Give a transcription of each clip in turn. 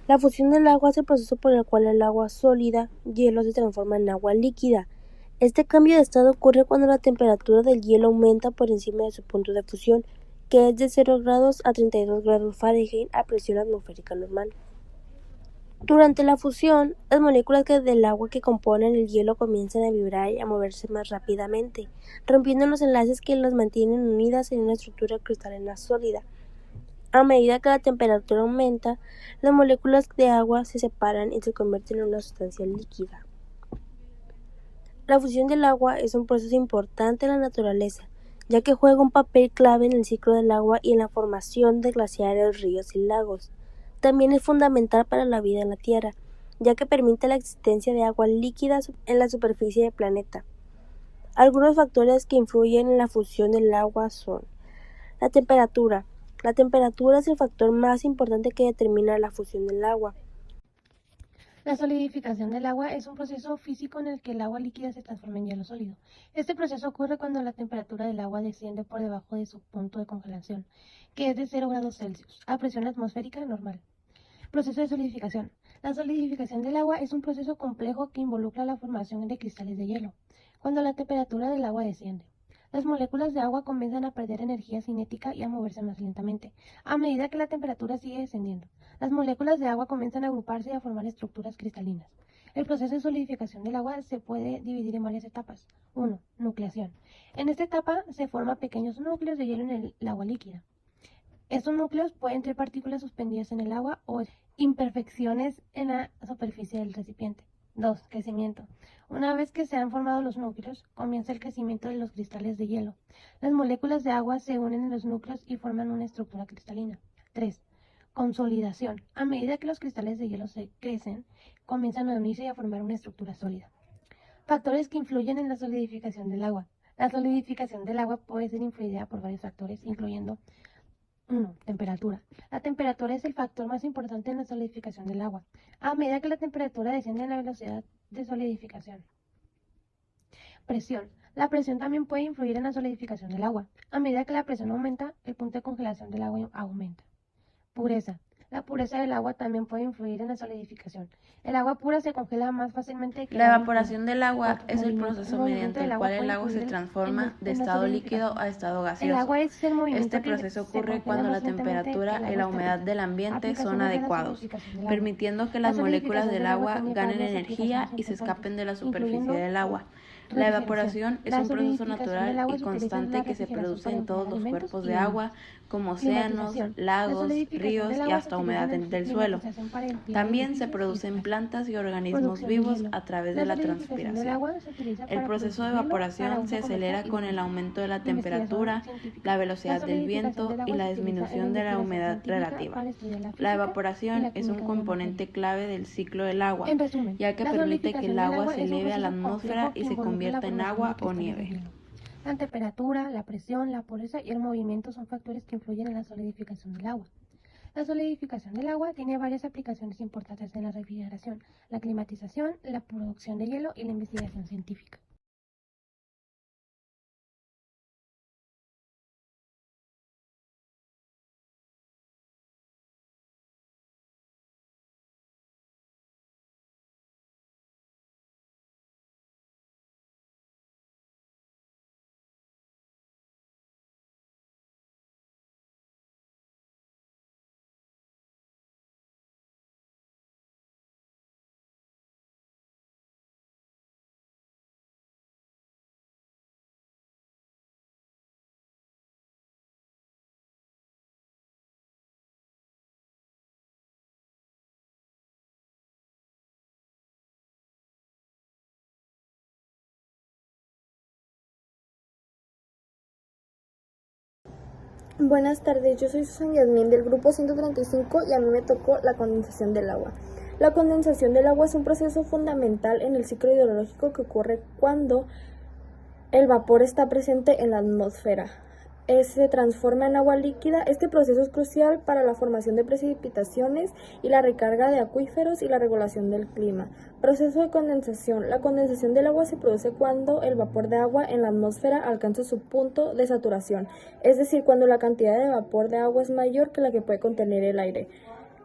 La fusión del agua es el proceso por el cual el agua sólida, hielo, se transforma en agua líquida. Este cambio de estado ocurre cuando la temperatura del hielo aumenta por encima de su punto de fusión, que es de 0 grados a 32 grados Fahrenheit a presión atmosférica normal. Durante la fusión, las moléculas del agua que componen el hielo comienzan a vibrar y a moverse más rápidamente, rompiendo los enlaces que las mantienen unidas en una estructura cristalina sólida. A medida que la temperatura aumenta, las moléculas de agua se separan y se convierten en una sustancia líquida. La fusión del agua es un proceso importante en la naturaleza, ya que juega un papel clave en el ciclo del agua y en la formación de glaciares, ríos y lagos. También es fundamental para la vida en la Tierra, ya que permite la existencia de agua líquida en la superficie del planeta. Algunos factores que influyen en la fusión del agua son la temperatura. La temperatura es el factor más importante que determina la fusión del agua. La solidificación del agua es un proceso físico en el que el agua líquida se transforma en hielo sólido. Este proceso ocurre cuando la temperatura del agua desciende por debajo de su punto de congelación, que es de 0 grados Celsius, a presión atmosférica normal. Proceso de solidificación. La solidificación del agua es un proceso complejo que involucra la formación de cristales de hielo. Cuando la temperatura del agua desciende, las moléculas de agua comienzan a perder energía cinética y a moverse más lentamente, a medida que la temperatura sigue descendiendo. Las moléculas de agua comienzan a agruparse y a formar estructuras cristalinas. El proceso de solidificación del agua se puede dividir en varias etapas. 1. Nucleación. En esta etapa se forman pequeños núcleos de hielo en el agua líquida. Estos núcleos pueden ser partículas suspendidas en el agua o imperfecciones en la superficie del recipiente. 2. Crecimiento. Una vez que se han formado los núcleos, comienza el crecimiento de los cristales de hielo. Las moléculas de agua se unen en los núcleos y forman una estructura cristalina. 3. Consolidación. A medida que los cristales de hielo se crecen, comienzan a unirse y a formar una estructura sólida. Factores que influyen en la solidificación del agua. La solidificación del agua puede ser influida por varios factores, incluyendo 1. Temperatura. La temperatura es el factor más importante en la solidificación del agua. A medida que la temperatura desciende, la velocidad de solidificación. Presión. La presión también puede influir en la solidificación del agua. A medida que la presión aumenta, el punto de congelación del agua aumenta. Pureza. La pureza del agua también puede influir en la solidificación. El agua pura se congela más fácilmente que el La agua evaporación impura. del agua 4. es el Movimiento. proceso El movimiento mediante del el agua cual el puede agua se influir transforma de en la estado líquido solidificación. a estado El gaseoso. agua es el movimiento Este que proceso se ocurre congela cuando la más lentamente que temperatura el y agua la humedad estática. del ambiente son Aplicaciones de la adecuados, solidificación del agua. permitiendo que La las moléculas solidificación del del agua agua tiene ganen varias energía aplicaciones y se importantes, escapen de la superficie incluyendo del agua. La refrigeración. evaporación es La un proceso solidificación del natural agua y se utiliza en la constante que se refrigeración produce para en enfriar todos los alimentos cuerpos y de bebidas. agua, como océanos, Climatización. La lagos, solidificación ríos del y agua se hasta utiliza humedad en del la suelo. climatización para enfriar También se edificios y producen espacios. plantas y organismos Producción de vivos hielo. a través de La la solidificación del transpiración. agua se utiliza El para proceso de producir hielo para evaporación se uso comercial acelera y con el doméstico. aumento de la Investigación temperatura, científica. la La velocidad del solidificación viento del y agua la se utiliza en la disminución de la investigación humedad científica relativa. para estudiar la La física y evaporación la es un química de la materia. componente clave del ciclo del agua, En resumen, ya que la permite que solidificación el del agua agua se es un eleve a la proceso atmósfera complejo que y se involucra la convierta en formación agua de o cristales de nieve. hielo. La temperatura, la presión, la pureza y el movimiento son factores que influyen en la solidificación del agua. La solidificación del agua tiene varias aplicaciones importantes en la refrigeración, la climatización, la producción de hielo y la investigación científica. Buenas tardes, yo soy Susan Yasmín del grupo 135 y a mí me tocó la condensación del agua. La condensación del agua es un proceso fundamental en el ciclo hidrológico que ocurre cuando el vapor está presente en la atmósfera. Se transforma en agua líquida. Este proceso es crucial para la formación de precipitaciones y la recarga de acuíferos y la regulación del clima. Proceso de condensación. La condensación del agua se produce cuando el vapor de agua en la atmósfera alcanza su punto de saturación, es decir, cuando la cantidad de vapor de agua es mayor que la que puede contener el aire.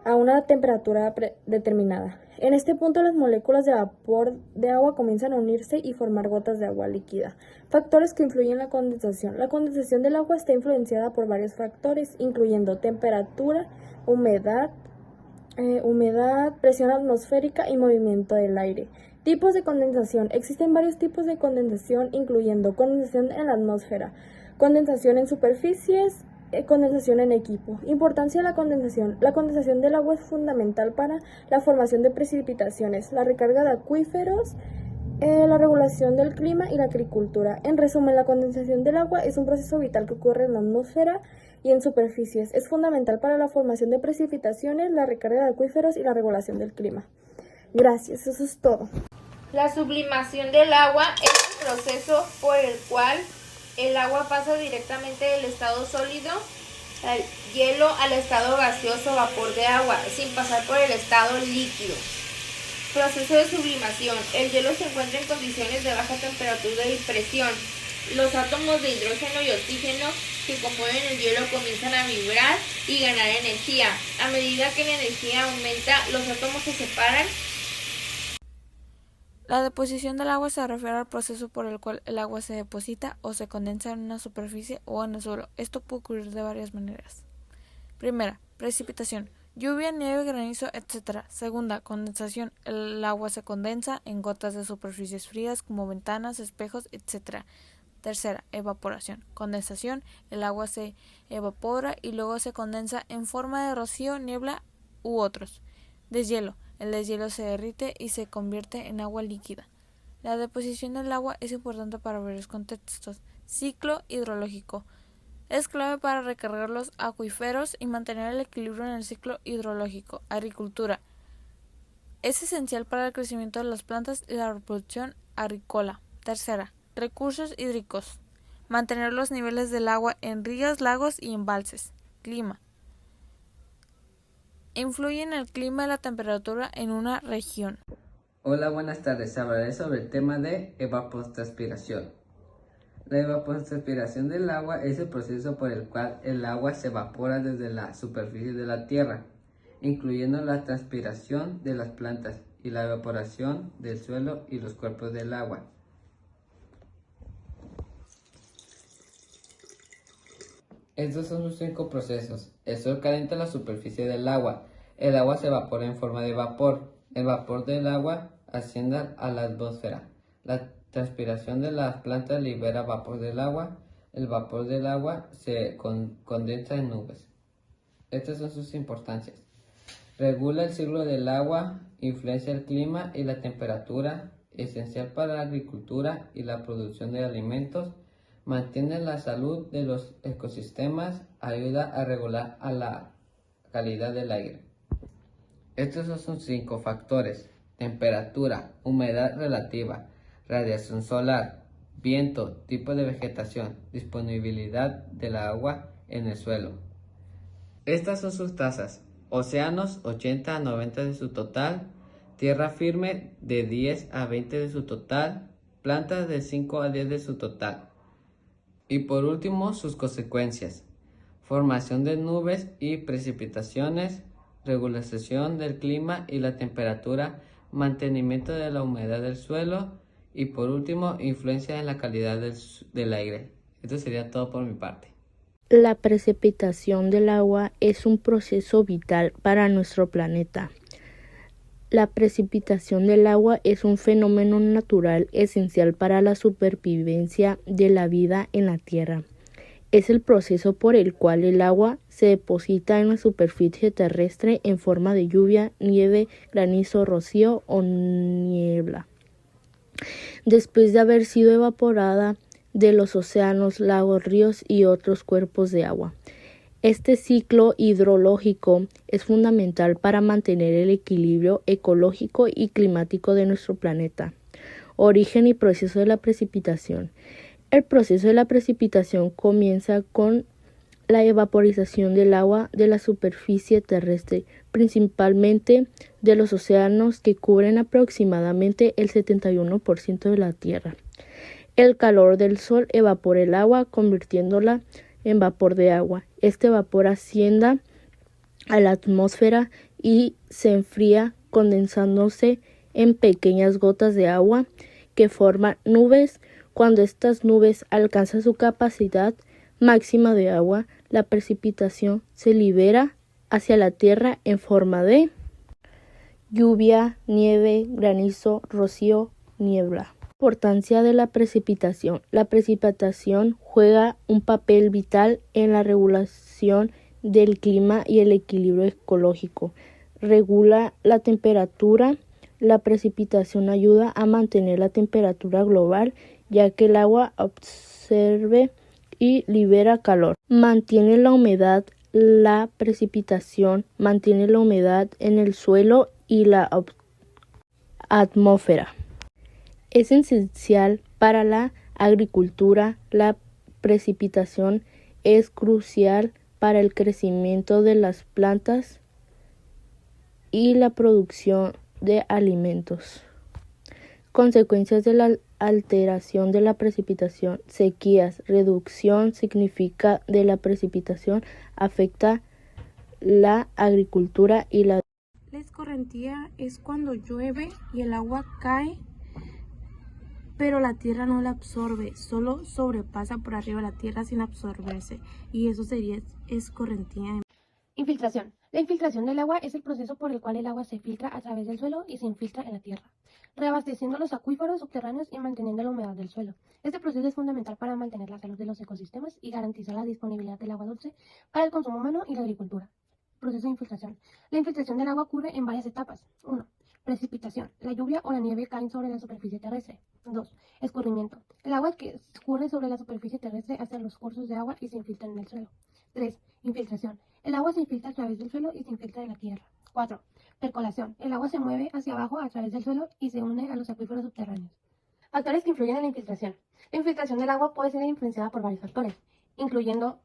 a una temperatura determinada. En este punto las moléculas de vapor de agua comienzan a unirse y formar gotas de agua líquida. Factores que influyen en la condensación. La condensación del agua está influenciada por varios factores, incluyendo temperatura, humedad, presión atmosférica y movimiento del aire. Tipos de condensación. Existen varios tipos de condensación, incluyendo condensación en la atmósfera, condensación en superficies, condensación en equipo. Importancia de la condensación. La condensación del agua es fundamental para la formación de precipitaciones, la recarga de acuíferos, la regulación del clima y la agricultura. En resumen, la condensación del agua es un proceso vital que ocurre en la atmósfera y en superficies. Es fundamental para la formación de precipitaciones, la recarga de acuíferos y la regulación del clima. Gracias, eso es todo. La sublimación del agua es el proceso por el cual el agua pasa directamente del estado sólido, al hielo, al estado gaseoso, vapor de agua, sin pasar por el estado líquido. Proceso de sublimación. El hielo se encuentra en condiciones de baja temperatura y presión. Los átomos de hidrógeno y oxígeno que componen el hielo comienzan a vibrar y ganar energía. A medida que la energía aumenta, los átomos se separan. La deposición del agua se refiere al proceso por el cual el agua se deposita o se condensa en una superficie o en el suelo. Esto puede ocurrir de varias maneras. Primera, precipitación. Lluvia, nieve, granizo, etc. Segunda, condensación. El agua se condensa en gotas de superficies frías como ventanas, espejos, etc. Tercera, evaporación. Condensación. El agua se evapora y luego se condensa en forma de rocío, niebla u otros. Deshielo. El deshielo se derrite y se convierte en agua líquida. La deposición del agua es importante para varios contextos. Ciclo hidrológico. Es clave para recargar los acuíferos y mantener el equilibrio en el ciclo hidrológico. Agricultura. Es esencial para el crecimiento de las plantas y la reproducción agrícola. Tercera, recursos hídricos. Mantener los niveles del agua en ríos, lagos y embalses. Clima. Influye en el clima y la temperatura en una región. Hola, buenas tardes. Hablaré sobre el tema de evapotranspiración. La evapotranspiración del agua es el proceso por el cual el agua se evapora desde la superficie de la tierra, incluyendo la transpiración de las plantas y la evaporación del suelo y los cuerpos del agua. Estos son sus 5 procesos. El sol calienta la superficie del agua. El agua se evapora en forma de vapor. El vapor del agua asciende a la atmósfera. La transpiración de las plantas libera vapor del agua. El vapor del agua se condensa en nubes. Estas son sus importancias. Regula el ciclo del agua, influencia el clima y la temperatura, esencial para la agricultura y la producción de alimentos. Mantiene la salud de los ecosistemas, ayuda a regular la calidad del aire. Estos son sus 5 factores: temperatura, humedad relativa, radiación solar, viento, tipo de vegetación, disponibilidad del agua en el suelo. Estas son sus tasas: océanos 80 a 90 de su total, tierra firme de 10 a 20 de su total, plantas de 5 a 10 de su total. Y por último, sus consecuencias: formación de nubes y precipitaciones, regulación del clima y la temperatura, mantenimiento de la humedad del suelo y por último, influencia en la calidad del aire. Esto sería todo por mi parte. La precipitación del agua es un proceso vital para nuestro planeta. La precipitación del agua es un fenómeno natural esencial para la supervivencia de la vida en la Tierra. Es el proceso por el cual el agua se deposita en la superficie terrestre en forma de lluvia, nieve, granizo, rocío o niebla. Después de haber sido evaporada de los océanos, lagos, ríos y otros cuerpos de agua. Este ciclo hidrológico es fundamental para mantener el equilibrio ecológico y climático de nuestro planeta. Origen y proceso de la precipitación. El proceso de la precipitación comienza con la evaporización del agua de la superficie terrestre, principalmente de los océanos que cubren aproximadamente el 71% de la Tierra. El calor del sol evapora el agua, convirtiéndola en vapor de agua. Este vapor asciende a la atmósfera y se enfría condensándose en pequeñas gotas de agua que forman nubes. Cuando estas nubes alcanzan su capacidad máxima de agua, la precipitación se libera hacia la tierra en forma de lluvia, nieve, granizo, rocío, niebla. Importancia de la precipitación. La precipitación juega un papel vital en la regulación del clima y el equilibrio ecológico. Regula la temperatura. La precipitación ayuda a mantener la temperatura global, ya que el agua absorbe y libera calor. Mantiene la humedad. La precipitación mantiene la humedad en el suelo y la atmósfera. Es esencial para la agricultura. La precipitación es crucial para el crecimiento de las plantas y la producción de alimentos. Consecuencias de la alteración de la precipitación. Sequías. Reducción significativa de la precipitación afecta la agricultura y la. La escorrentía es cuando llueve y el agua cae, pero la tierra no la absorbe, solo sobrepasa por arriba de la tierra sin absorberse, y eso sería escorrentía. Infiltración. La infiltración del agua es el proceso por el cual el agua se filtra a través del suelo y se infiltra en la tierra, reabasteciendo los acuíferos subterráneos y manteniendo la humedad del suelo. Este proceso es fundamental para mantener la salud de los ecosistemas y garantizar la disponibilidad del agua dulce para el consumo humano y la agricultura. Proceso de infiltración. La infiltración del agua ocurre en varias etapas. 1. Precipitación. La lluvia o la nieve caen sobre la superficie terrestre. 2. Escurrimiento. El agua que escurre sobre la superficie terrestre hace los cursos de agua y se infiltra en el suelo. 3. Infiltración. El agua se infiltra a través del suelo y se infiltra en la tierra. 4. Percolación. El agua se mueve hacia abajo a través del suelo y se une a los acuíferos subterráneos. Factores que influyen en la infiltración. La infiltración del agua puede ser influenciada por varios factores, incluyendo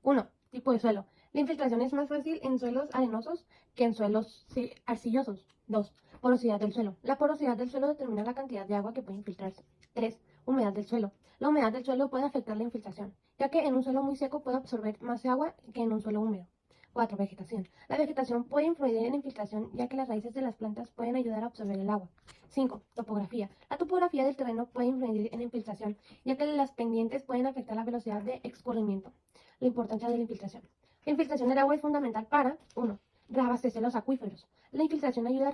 1. Tipo de suelo. La infiltración es más fácil en suelos arenosos que en suelos arcillosos. 2. Porosidad del suelo. La porosidad del suelo determina la cantidad de agua que puede infiltrarse. 3. Humedad del suelo. La humedad del suelo puede afectar la infiltración, ya que en un suelo muy seco puede absorber más agua que en un suelo húmedo. 4. Vegetación. La vegetación puede influir en la infiltración, ya que las raíces de las plantas pueden ayudar a absorber el agua. 5. Topografía. La topografía del terreno puede influir en la infiltración, ya que las pendientes pueden afectar la velocidad de escurrimiento. La importancia de la infiltración. La infiltración del agua es fundamental para 1. Reabastecer los acuíferos. La infiltración ayuda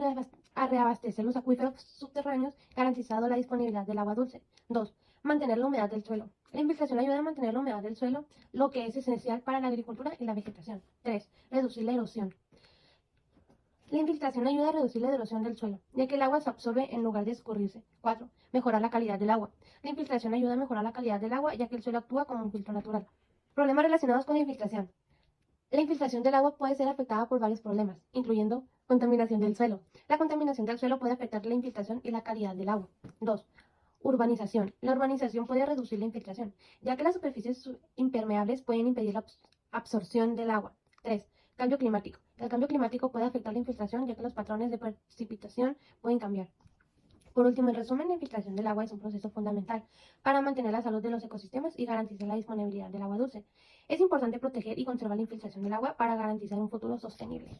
a reabastecer los acuíferos subterráneos, garantizando la disponibilidad del agua dulce. 2. Mantener la humedad del suelo. La infiltración ayuda a mantener la humedad del suelo, lo que es esencial para la agricultura y la vegetación. 3. Reducir la erosión. La infiltración ayuda a reducir la erosión del suelo, ya que el agua se absorbe en lugar de escurrirse. 4. Mejorar la calidad del agua. La infiltración ayuda a mejorar la calidad del agua, ya que el suelo actúa como un filtro natural. Problemas relacionados con la infiltración. La infiltración del agua puede ser afectada por varios problemas, incluyendo contaminación del suelo. La contaminación del suelo puede afectar la infiltración y la calidad del agua. 2. Urbanización. La urbanización puede reducir la infiltración, ya que las superficies impermeables pueden impedir la absorción del agua. 3. Cambio climático. El cambio climático puede afectar la infiltración, ya que los patrones de precipitación pueden cambiar. Por último, en resumen, la infiltración del agua es un proceso fundamental para mantener la salud de los ecosistemas y garantizar la disponibilidad del agua dulce. Es importante proteger y conservar la infiltración del agua para garantizar un futuro sostenible.